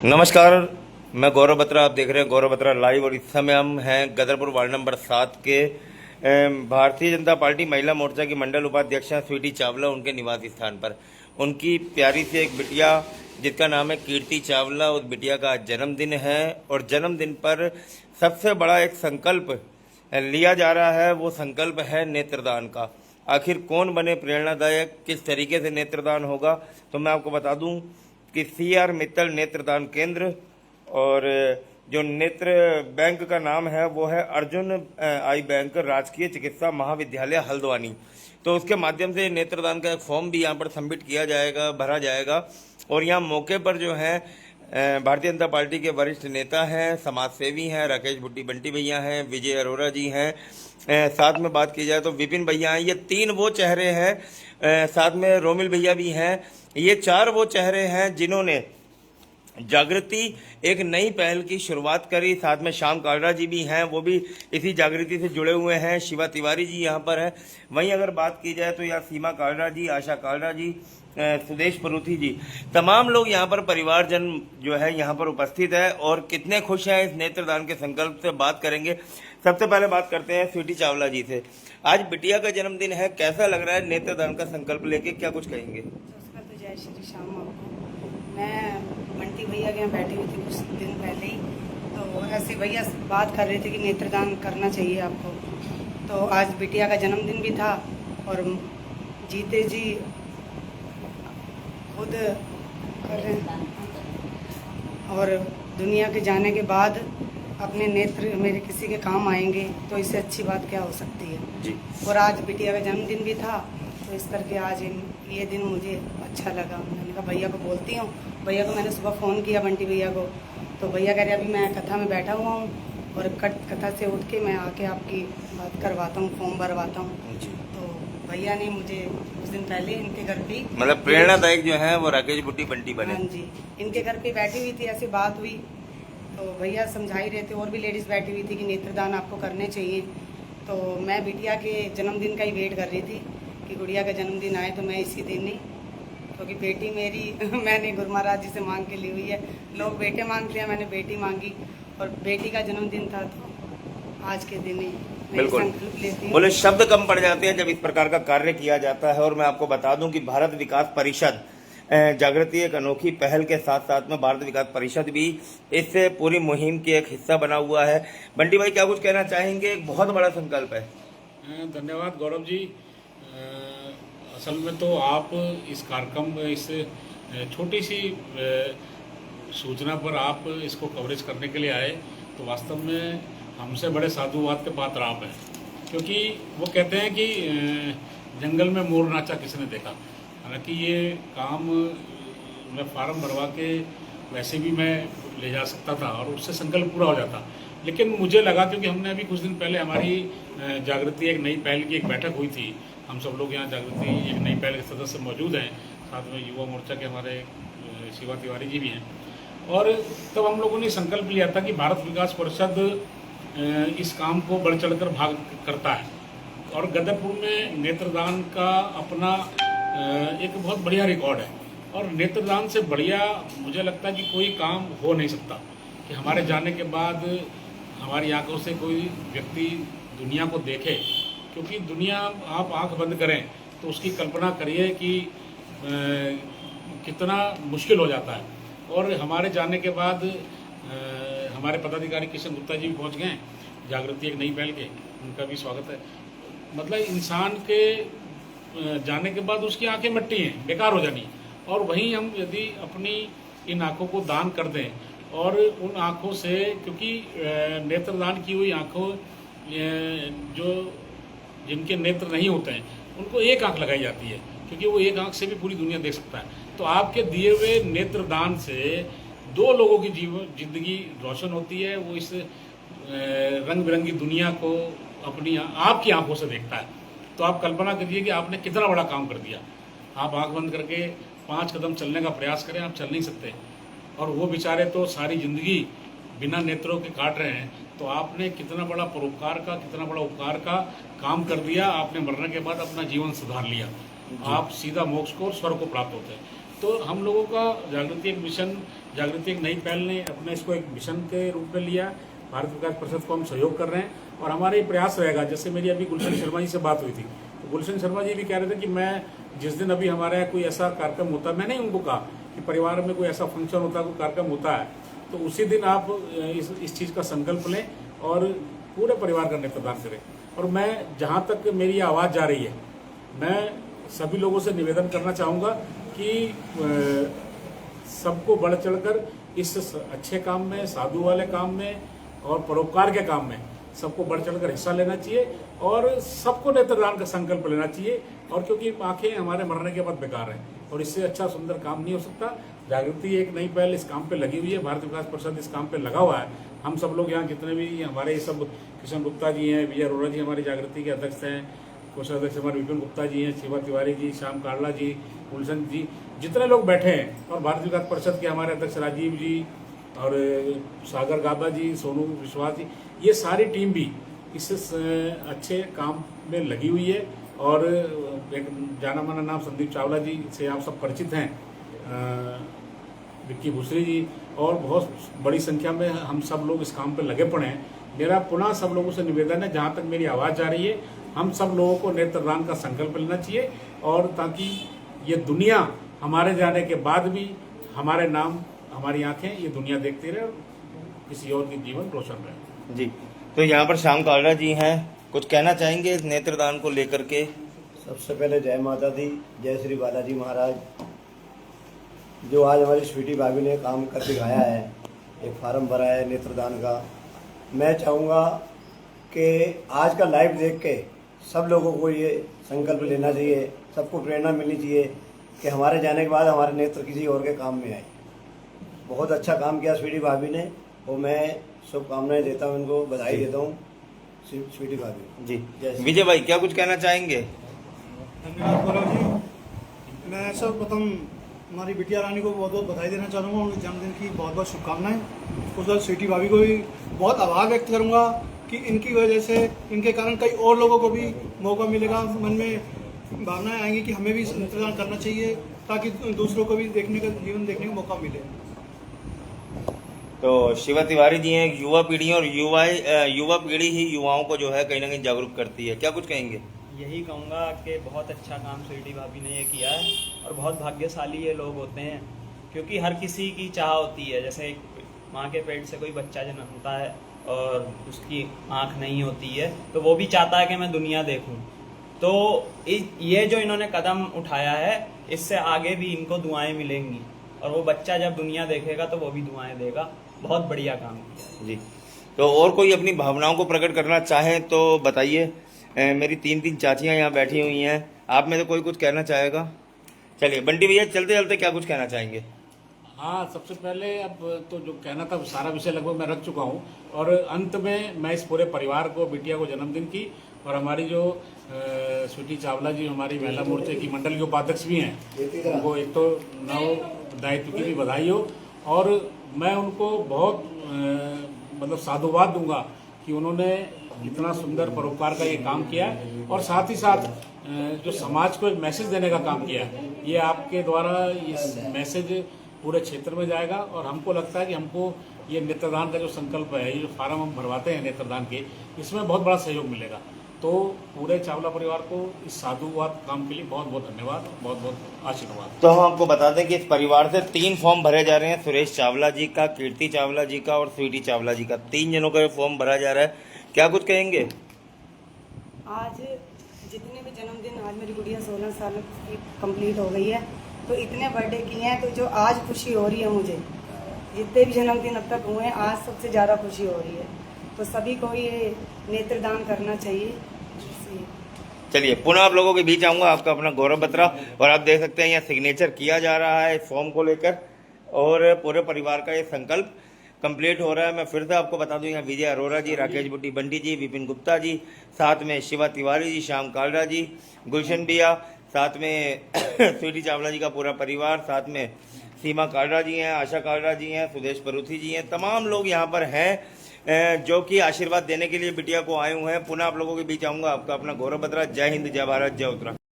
नमस्कार, मैं गौरव बत्रा। आप देख रहे हैं गौरव बत्रा लाइव। और इस समय हम हैं गदरपुर वार्ड नंबर 7 के भारतीय जनता पार्टी महिला मोर्चा की मंडल उपाध्यक्ष हैं स्वीटी चावला, उनके निवास स्थान पर। उनकी प्यारी सी एक बिटिया जिसका नाम है कीर्ति चावला, उस बिटिया का आज जन्मदिन है और जन्मदिन पर सबसे बड़ा एक संकल्प लिया जा रहा है। वो संकल्प है नेत्रदान का। आखिर कौन बने प्रेरणादायक, किस तरीके से नेत्रदान होगा, तो मैं आपको बता दूं कि CR मित्तल नेत्रदान केंद्र और जो नेत्र बैंक का नाम है वो है अर्जुन आई बैंक, राजकीय चिकित्सा महाविद्यालय हल्द्वानी। तो उसके माध्यम से नेत्रदान का एक फॉर्म भी यहाँ पर सबमिट किया जाएगा, भरा जाएगा। और यहाँ मौके पर जो है भारतीय जनता पार्टी के वरिष्ठ नेता हैं, समाज सेवी हैं, राकेश भुट्टी बंटी भैया हैं, विजय अरोरा जी हैं, साथ में बात की जाए तो विपिन भैया हैं। ये 3 वो चेहरे हैं, साथ में रोमिल भैया भी हैं। ये 4 वो चेहरे हैं जिन्होंने जागृति एक नई पहल की शुरुआत करी। साथ में श्याम कालरा जी भी हैं, वो भी इसी जागृति से जुड़े हुए हैं। शिवा तिवारी जी यहाँ पर हैं। वहीं अगर बात की जाए तो यहाँ सीमा कालरा जी, आशा कालरा जी, सुदेश परूथी जी, तमाम लोग यहाँ पर परिवारजन जो है यहाँ पर उपस्थित है। और कितने खुश हैं इस नेत्रदान के संकल्प से बात करेंगे। सबसे पहले बात करते हैं स्वीटी चावला जी से। आज बिटिया का जन्मदिन है, कैसा लग रहा है नेत्रदान का संकल्प लेके, क्या कुछ कहेंगे? तो जय श्री श्याम आपको। मैं बंटी भैया के यहाँ बैठी हुई थी कुछ दिन पहले ही, तो ऐसे भैया बात कर रहे थे कि नेत्रदान करना चाहिए आपको। तो आज बिटिया का जन्मदिन भी था और जीते जी खुद कर रहे हैं और दुनिया के जाने के बाद अपने नेत्र मेरे किसी के काम आएंगे, तो इससे अच्छी बात क्या हो सकती है जी। और आज बिटिया का जन्मदिन भी था, तो इस करके आज ये दिन मुझे अच्छा लगा। मैंने कहा भैया को बोलती हूँ। भैया को मैंने सुबह फ़ोन किया, बंटी भैया को, तो भैया कह रहे अभी मैं कथा में बैठा हुआ हूँ और कथा से उठ के मैं आके आपकी बात करवाता हूँ, फॉर्म भरवाता हूँ। तो भैया ने मुझे कुछ दिन पहले इनके घर पे, मतलब प्रेरणादायक जो है वो राकेश भुट्टी बंटी बने। हाँ जी, इनके घर पे बैठी हुई थी, ऐसी बात हुई तो भैया समझा ही रहे थे। और भी लेडीज़ बैठी हुई थी कि नेत्रदान आपको करने चाहिए। तो मैं बिटिया के जन्मदिन का ही वेट कर रही थी कि गुड़िया का जन्मदिन आए तो मैं इसी दिन ही, क्योंकि बेटी मेरी मैंने गुरु महाराज जी से मांग के ली हुई है। लोग बेटे मांगते हैं, मैंने बेटी मांगी और बेटी का जन्मदिन था, तो आज के दिन ही बिल्कुल संकल्प लेती हूँ। बोले शब्द कम पड़ जाते हैं जब इस प्रकार का कार्य किया जाता है। और मैं आपको बता दूं कि भारत विकास परिषद जागृति एक अनोखी पहल के साथ साथ में भारत विकास परिषद भी इस पूरी मुहिम की एक हिस्सा बना हुआ है। बंटी भाई क्या कुछ कहना चाहेंगे? एक बहुत बड़ा संकल्प है। धन्यवाद गौरव जी। असल में तो आप इस कार्यक्रम, इस छोटी सी सूचना पर आप इसको कवरेज करने के लिए आए, तो वास्तव में हमसे बड़े साधुवाद के पात्र आप हैं। क्योंकि वो कहते हैं कि जंगल में मोर नाचा किसने देखा। हालांकि ये काम मैं फार्म भरवा के वैसे भी मैं ले जा सकता था और उससे संकल्प पूरा हो जाता, लेकिन मुझे लगा, क्योंकि हमने अभी कुछ दिन पहले हमारी जागृति एक नई पहल की एक बैठक हुई थी। हम सब लोग यहाँ जागृति एक नई पहल के सदस्य मौजूद हैं, साथ में युवा मोर्चा के हमारे शिवा तिवारी जी भी हैं। और तब हम लोगों ने संकल्प लिया था कि भारत विकास परिषद इस काम को बढ़ चढ़कर भाग करता है और गदरपुर में नेत्रदान का अपना एक बहुत बढ़िया रिकॉर्ड है। और नेत्रदान से बढ़िया मुझे लगता है कि कोई काम हो नहीं सकता कि हमारे जाने के बाद हमारी आंखों से कोई व्यक्ति दुनिया को देखे। क्योंकि दुनिया, आप आंख बंद करें तो उसकी कल्पना करिए कि कितना मुश्किल हो जाता है। और हमारे जाने के बाद हमारे पदाधिकारी किशन गुप्ता जी भी पहुंच गए जागृति एक नई पहल के, उनका भी स्वागत है। मतलब इंसान के जाने के बाद उसकी आंखें मिट्टी हैं, बेकार हो जानी। और वहीं हम यदि अपनी इन आंखों को दान कर दें और उन आंखों से, क्योंकि नेत्रदान की हुई आंखों जो जिनके नेत्र नहीं होते हैं उनको एक आंख लगाई जाती है, क्योंकि वो एक आंख से भी पूरी दुनिया देख सकता है। तो आपके दिए हुए नेत्रदान से 2 लोगों की जिंदगी रोशन होती है। वो इस रंग बिरंगी दुनिया को अपनी आपकी आंखों से देखता है। तो आप कल्पना करिए कि आपने कितना बड़ा काम कर दिया। आप आंख बंद करके 5 कदम चलने का प्रयास करें, आप चल नहीं सकते, और वो बेचारे तो सारी जिंदगी बिना नेत्रों के काट रहे हैं। तो आपने कितना बड़ा परोपकार का, कितना बड़ा उपकार का काम कर दिया। आपने मरने के बाद अपना जीवन सुधार लिया, आप सीधा मोक्ष को और स्वर्ग को प्राप्त होते हैं। तो हम लोगों का जागृति एक मिशन, जागृति एक नई पहल ने अपने इसको एक मिशन के रूप में लिया। भारत विकास परिषद को हम सहयोग कर रहे हैं और हमारा ये प्रयास रहेगा। जैसे मेरी अभी गुलशन शर्मा जी से बात हुई थी, तो गुलशन शर्मा जी भी कह रहे थे कि मैं जिस दिन अभी हमारे यहाँ कोई ऐसा कार्यक्रम होता है, मैंने उनको कहा कि परिवार में कोई ऐसा फंक्शन होता है, कोई कार्यक्रम होता है, तो उसी दिन आप इस चीज़ का संकल्प लें और पूरे परिवार का नेत्रदान करें। और मैं जहाँ तक मेरी आवाज़ जा रही है, मैं सभी लोगों से निवेदन करना चाहूँगा कि सबको बढ़ चढ़कर इस अच्छे काम में, साधु वाले काम में और परोपकार के काम में सबको बढ़ चढ़कर हिस्सा लेना चाहिए और सबको नेत्रदान का संकल्प लेना चाहिए। और क्योंकि आंखें हमारे मरने के बाद बेकार हैं और इससे अच्छा सुंदर काम नहीं हो सकता। जागृति एक नई पहल इस काम पे लगी हुई है, भारत विकास परिषद इस काम पे लगा हुआ है। हम सब लोग यहाँ जितने भी हमारे सब किशन गुप्ता जी हैं, विजय अरोड़ा जी हमारी जागृति के अध्यक्ष हैं, कोषाध्यक्ष हमारे विपिन गुप्ता जी हैं, शिवा तिवारी जी, श्याम काड़ला जी, गुलशन जी, जितने लोग बैठे हैं, और भारत विकास परिषद के हमारे अध्यक्ष राजीव जी और सागर गाबा जी, सोनू विश्वास जी, ये सारी टीम भी इस अच्छे काम में लगी हुई है। और एक जाना माना नाम संदीप चावला जी से आप सब परिचित हैं, विक्की भूसरी जी, और बहुत बड़ी संख्या में हम सब लोग इस काम पे लगे पड़े हैं। मेरा पुनः सब लोगों से निवेदन है, जहाँ तक मेरी आवाज़ जा रही है, हम सब लोगों को नेत्रदान का संकल्प लेना चाहिए, और ताकि ये दुनिया हमारे जाने के बाद भी हमारे नाम, हमारी आंखें ये दुनिया देखती रहे और किसी और की जीवन रोशन रहे। जी, तो यहाँ पर श्याम कालरा जी हैं, कुछ कहना चाहेंगे इस नेत्रदान को लेकर के? सबसे पहले जय माता दी, जय श्री बालाजी महाराज। जो आज हमारी स्वीटी भाभी ने काम कर दिखाया है, एक फार्म भरा है नेत्रदान का, मैं चाहूँगा कि आज का लाइव देख के सब लोगों को ये संकल्प लेना चाहिए, सबको प्रेरणा मिलनी चाहिए कि हमारे जाने के बाद हमारे नेत्र किसी और के काम में आए। बहुत अच्छा काम किया स्वीटी भाभी ने, और मैं शुभकामनाएं देता हूँ, उनको बधाई देता हूँ स्वीटी भाभी जी। विजय भाई क्या कुछ कहना चाहेंगे? धन्यवाद गौरव जी। मैं सर्वप्रथम हमारी बिटिया रानी को बहुत बहुत बधाई देना चाहूँगा, उनके जन्मदिन की बहुत बहुत शुभकामनाएं। उस बाद स्वीटी भाभी को भी बहुत आभार व्यक्त करूँगा कि इनकी वजह से, इनके कारण कई और लोगों को भी मौका मिलेगा, मन में भावनाएं आएंगी कि हमें भी नेत्रदान करना चाहिए, ताकि दूसरों को भी देखने का, जीवन देखने का मौका मिले। तो शिवा तिवारी जी हैं, युवा पीढ़ी, और युवा पीढ़ी ही युवाओं को जो है कहीं ना कहीं जागरूक करती है, क्या कुछ कहेंगे? यही कहूँगा कि बहुत अच्छा काम स्वीटी भाभी ने ये किया है, और बहुत भाग्यशाली ये लोग होते हैं, क्योंकि हर किसी की चाह होती है। जैसे एक माँ के पेट से कोई बच्चा जन्मता है और उसकी आँख नहीं होती है, तो वो भी चाहता है कि मैं दुनिया देखूँ। तो ये जो इन्होंने कदम उठाया है, इससे आगे भी इनको दुआएं मिलेंगी, और वो बच्चा जब दुनिया देखेगा तो वो भी दुआएं देगा। बहुत बढ़िया काम किया जी। तो और कोई अपनी भावनाओं को प्रकट करना चाहे तो बताइए। मेरी तीन चाचियां यहाँ बैठी हुई हैं, आप में से कोई कुछ कहना चाहेगा? चलिए बंटी भैया, चलते चलते क्या कुछ कहना चाहेंगे? हाँ, सबसे पहले अब तो जो कहना था सारा विषय लगभग मैं रख चुका हूँ, और अंत में मैं इस पूरे परिवार को, बिटिया को जन्मदिन की, और हमारी जो स्वीटी चावला जी हमारी महिला मोर्चे की मंडल के उपाध्यक्ष भी हैं, उनको एक तो नव दायित्व की भी बधाई हो, और मैं उनको बहुत मतलब साधुवाद दूंगा कि उन्होंने इतना सुंदर परोपकार का ये काम किया है, और साथ ही साथ जो समाज को एक मैसेज देने का काम किया है। ये आपके द्वारा ये मैसेज पूरे क्षेत्र में जाएगा, और हमको लगता है कि हमको ये नेत्रदान का जो संकल्प है, ये जो फार्म हम भरवाते हैं नेत्रदान के, इसमें बहुत बड़ा सहयोग मिलेगा। तो पूरे चावला परिवार को इस साधुवाद काम के लिए बहुत बहुत धन्यवाद, बहुत बहुत आशीर्वाद। तो हम आपको बता दें कि इस परिवार से 3 फॉर्म भरे जा रहे हैं, सुरेश चावला जी का, कीर्ति चावला जी का और स्वीटी चावला जी का, 3 जनों का फॉर्म भरा जा रहा है। क्या कुछ कहेंगे? आज जितने भी जन्मदिन, आज मेरी गुड़िया 16 साल की कंप्लीट हो गई है, तो इतने बर्थडे किए हैं, तो जो आज खुशी हो रही है मुझे, जितने भी जन्मदिन अब तक हुए हैं, आज सबसे ज़्यादा खुशी हो रही है। तो सभी को ये नेत्रदान करना चाहिए। चलिए पुनः आप लोगों के बीच आऊंगा, आपका अपना गौरव बत्रा, और आप देख सकते हैं यहाँ सिग्नेचर किया जा रहा है इस फॉर्म को लेकर, और पूरे परिवार का ये संकल्प कंप्लीट हो रहा है। मैं फिर से आपको बता दूं, यहाँ विजय अरोड़ा जी, राकेश बुट्टी बंटी जी, विपिन गुप्ता जी, साथ में शिवा तिवारी जी, श्याम कालरा जी, गुलशन बिया, साथ में स्वीटी चावला जी का पूरा परिवार, साथ में सीमा कालरा जी हैं, आशा कालरा जी हैं, सुदेश परूथी जी हैं, तमाम लोग यहाँ पर हैं जो कि आशीर्वाद देने के लिए बिटिया को आए हुए हैं। पुनः आप लोगों के बीच आऊँगा, आपका अपना गौरव बत्रा। जय हिंद, जय भारत, जय उत्तराखंड।